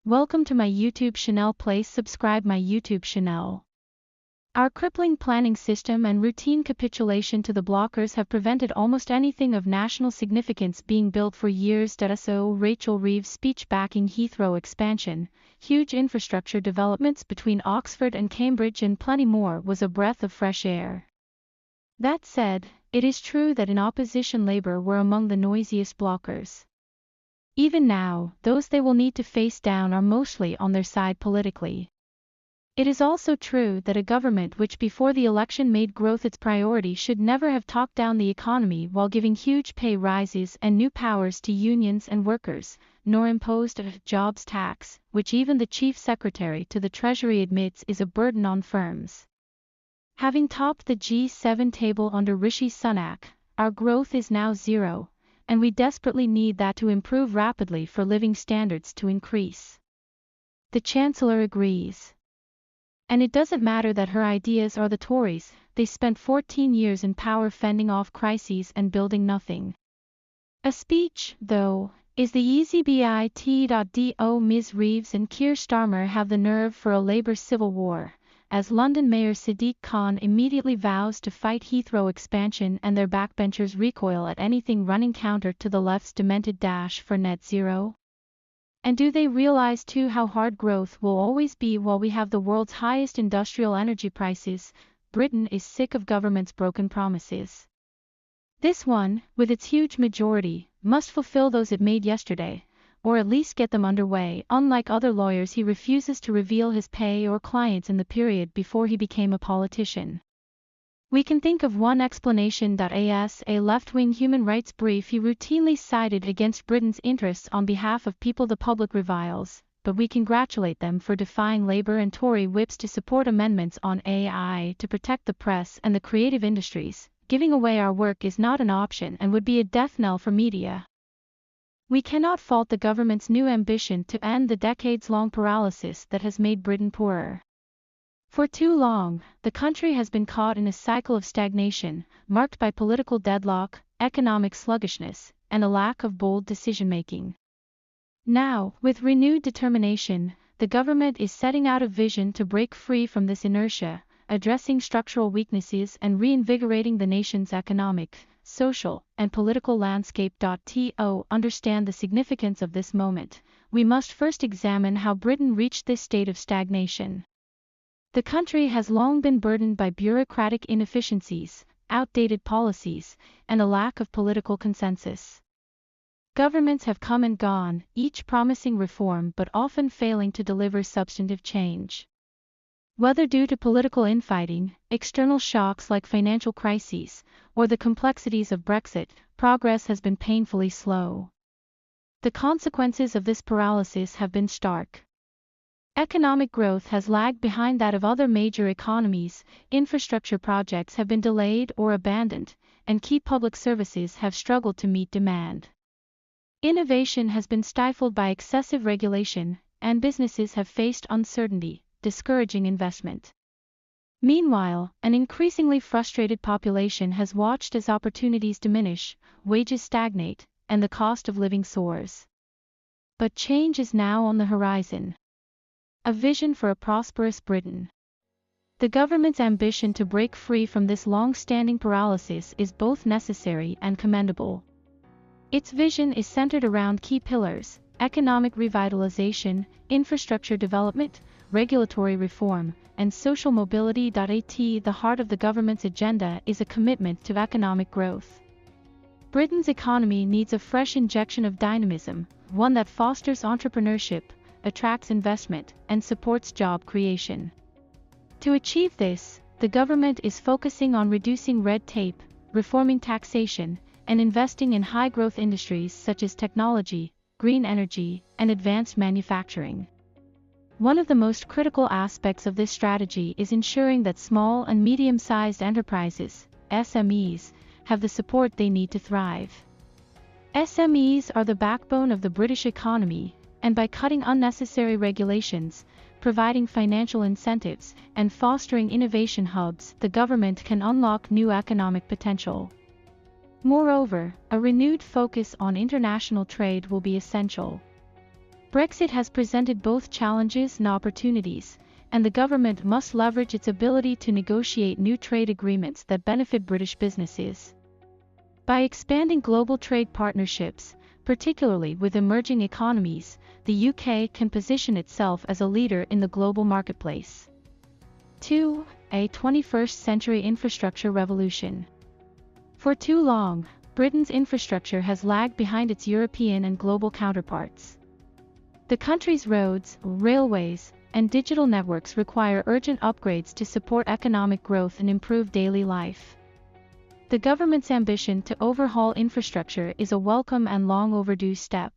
Welcome to my YouTube channel. Please subscribe my YouTube channel. Our crippling planning system and routine capitulation to the blockers have prevented almost anything of national significance being built for years. So Rachel Reeves' speech backing Heathrow expansion, huge infrastructure developments between Oxford and Cambridge and plenty more was a breath of fresh air. That said, it is true that in opposition Labour were among the noisiest blockers. Even now, those they will need to face down are mostly on their side politically. It is also true that a government which before the election made growth its priority should never have talked down the economy while giving huge pay rises and new powers to unions and workers, nor imposed a jobs tax, which even the Chief Secretary to the Treasury admits is a burden on firms. Having topped the G7 table under Rishi Sunak, our growth is now zero, and we desperately need that to improve rapidly for living standards to increase. The Chancellor agrees. And it doesn't matter that her ideas are the Tories, they spent 14 years in power fending off crises and building nothing. A speech, though, is the easy bit. Ms. Reeves and Keir Starmer have the nerve for a Labour civil war, as London Mayor Sadiq Khan immediately vows to fight Heathrow expansion and their backbenchers recoil at anything running counter to the left's demented dash for net zero. And do they realize too how hard growth will always be while we have the world's highest industrial energy prices? Britain is sick of government's broken promises. This one, with its huge majority, must fulfill those it made yesterday, or at least get them underway. Unlike other lawyers, he refuses to reveal his pay or clients in the period before he became a politician. We can think of one explanation. As a left-wing human rights brief he routinely cited against Britain's interests on behalf of people the public reviles, but we congratulate them for defying Labour and Tory whips to support amendments on AI to protect the press and the creative industries. Giving away our work is not an option and would be a death knell for media. We cannot fault the government's new ambition to end the decades-long paralysis that has made Britain poorer. For too long, the country has been caught in a cycle of stagnation, marked by political deadlock, economic sluggishness, and a lack of bold decision-making. Now, with renewed determination, the government is setting out a vision to break free from this inertia, addressing structural weaknesses and reinvigorating the nation's economic, social, and political landscape. To understand the significance of this moment, we must first examine how Britain reached this state of stagnation. The country has long been burdened by bureaucratic inefficiencies, outdated policies, and a lack of political consensus. Governments have come and gone, each promising reform but often failing to deliver substantive change. Whether due to political infighting, external shocks like financial crises, or the complexities of Brexit, progress has been painfully slow. The consequences of this paralysis have been stark. Economic growth has lagged behind that of other major economies, infrastructure projects have been delayed or abandoned, and key public services have struggled to meet demand. Innovation has been stifled by excessive regulation, and businesses have faced uncertainty, discouraging investment. Meanwhile, an increasingly frustrated population has watched as opportunities diminish, wages stagnate, and the cost of living soars. But change is now on the horizon. A vision for a prosperous Britain. The government's ambition to break free from this long-standing paralysis is both necessary and commendable. Its vision is centered around key pillars: economic revitalization, infrastructure development, regulatory reform, and social mobility. At the heart of the government's agenda is a commitment to economic growth. Britain's economy needs a fresh injection of dynamism, one that fosters entrepreneurship, attracts investment, and supports job creation. To achieve this, the government is focusing on reducing red tape, reforming taxation, and investing in high-growth industries such as technology, green energy, and advanced manufacturing. One of the most critical aspects of this strategy is ensuring that small and medium-sized enterprises, SMEs, have the support they need to thrive. SMEs are the backbone of the British economy, and by cutting unnecessary regulations, providing financial incentives, and fostering innovation hubs, the government can unlock new economic potential. Moreover, a renewed focus on international trade will be essential. Brexit has presented both challenges and opportunities, and the government must leverage its ability to negotiate new trade agreements that benefit British businesses. By expanding global trade partnerships, particularly with emerging economies, the UK can position itself as a leader in the global marketplace. 2. A 21st century infrastructure revolution. For too long, Britain's infrastructure has lagged behind its European and global counterparts. The country's roads, railways, and digital networks require urgent upgrades to support economic growth and improve daily life. The government's ambition to overhaul infrastructure is a welcome and long overdue step.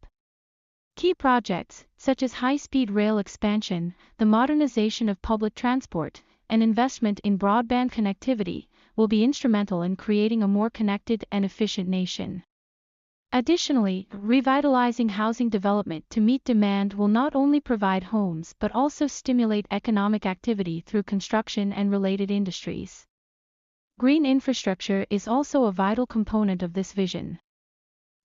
Key projects, such as high-speed rail expansion, the modernization of public transport, and investment in broadband connectivity, will be instrumental in creating a more connected and efficient nation. Additionally, revitalizing housing development to meet demand will not only provide homes but also stimulate economic activity through construction and related industries. Green infrastructure is also a vital component of this vision.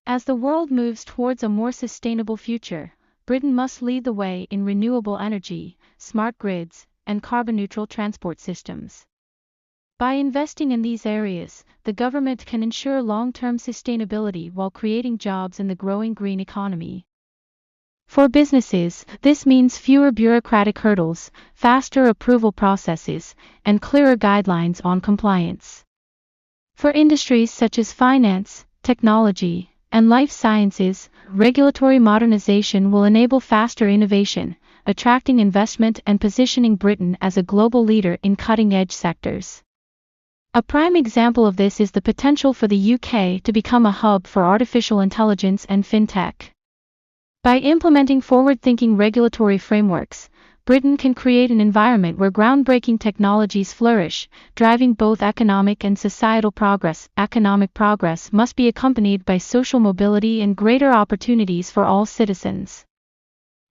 As the world moves towards a more sustainable future, Britain must lead the way in renewable energy, smart grids, and carbon-neutral transport systems. By investing in these areas, the government can ensure long-term sustainability while creating jobs in the growing green economy. For businesses, this means fewer bureaucratic hurdles, faster approval processes, and clearer guidelines on compliance. For industries such as finance, technology, and life sciences, regulatory modernization will enable faster innovation, attracting investment and positioning Britain as a global leader in cutting-edge sectors. A prime example of this is the potential for the UK to become a hub for artificial intelligence and fintech. By implementing forward-thinking regulatory frameworks, Britain can create an environment where groundbreaking technologies flourish, driving both economic and societal progress. Economic progress must be accompanied by social mobility and greater opportunities for all citizens.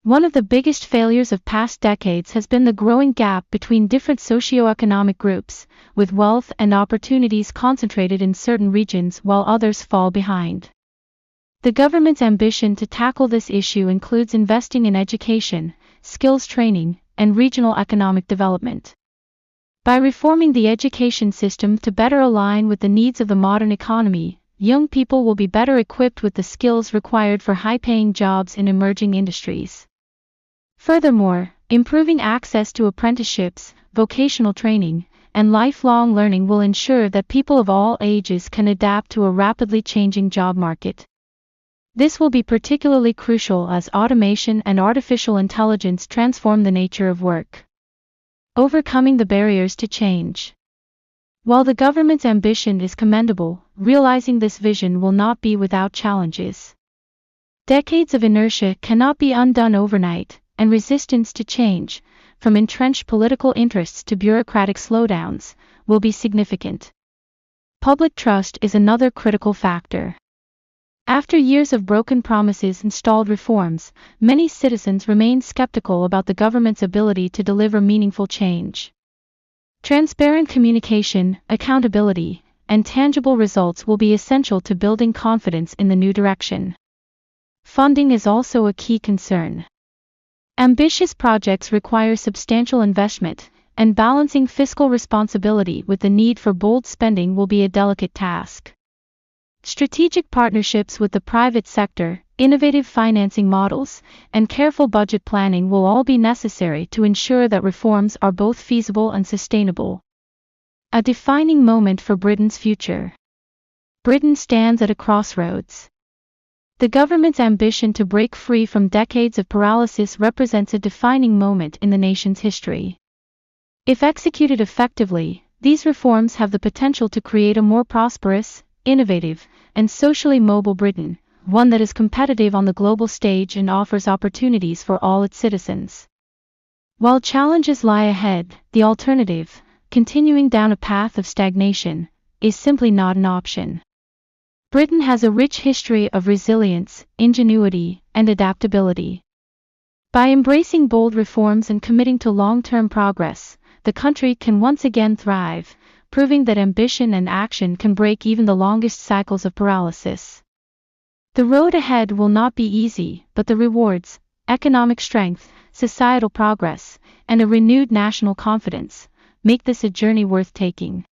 One of the biggest failures of past decades has been the growing gap between different socioeconomic groups, with wealth and opportunities concentrated in certain regions while others fall behind. The government's ambition to tackle this issue includes investing in education, skills training, and regional economic development. By reforming the education system to better align with the needs of the modern economy, young people will be better equipped with the skills required for high-paying jobs in emerging industries. Furthermore, improving access to apprenticeships, vocational training, and lifelong learning will ensure that people of all ages can adapt to a rapidly changing job market. This will be particularly crucial as automation and artificial intelligence transform the nature of work. Overcoming the barriers to change. While the government's ambition is commendable, realizing this vision will not be without challenges. Decades of inertia cannot be undone overnight, and resistance to change, from entrenched political interests to bureaucratic slowdowns, will be significant. Public trust is another critical factor. After years of broken promises and stalled reforms, many citizens remain skeptical about the government's ability to deliver meaningful change. Transparent communication, accountability, and tangible results will be essential to building confidence in the new direction. Funding is also a key concern. Ambitious projects require substantial investment, and balancing fiscal responsibility with the need for bold spending will be a delicate task. Strategic partnerships with the private sector, innovative financing models, and careful budget planning will all be necessary to ensure that reforms are both feasible and sustainable. A defining moment for Britain's future. Britain stands at a crossroads. The government's ambition to break free from decades of paralysis represents a defining moment in the nation's history. If executed effectively, these reforms have the potential to create a more prosperous, innovative, and socially mobile Britain, one that is competitive on the global stage and offers opportunities for all its citizens. While challenges lie ahead, the alternative, continuing down a path of stagnation, is simply not an option. Britain has a rich history of resilience, ingenuity, and adaptability. By embracing bold reforms and committing to long-term progress, the country can once again thrive, proving that ambition and action can break even the longest cycles of paralysis. The road ahead will not be easy, but the rewards, Economic strength, societal progress, and a renewed national confidence make this a journey worth taking.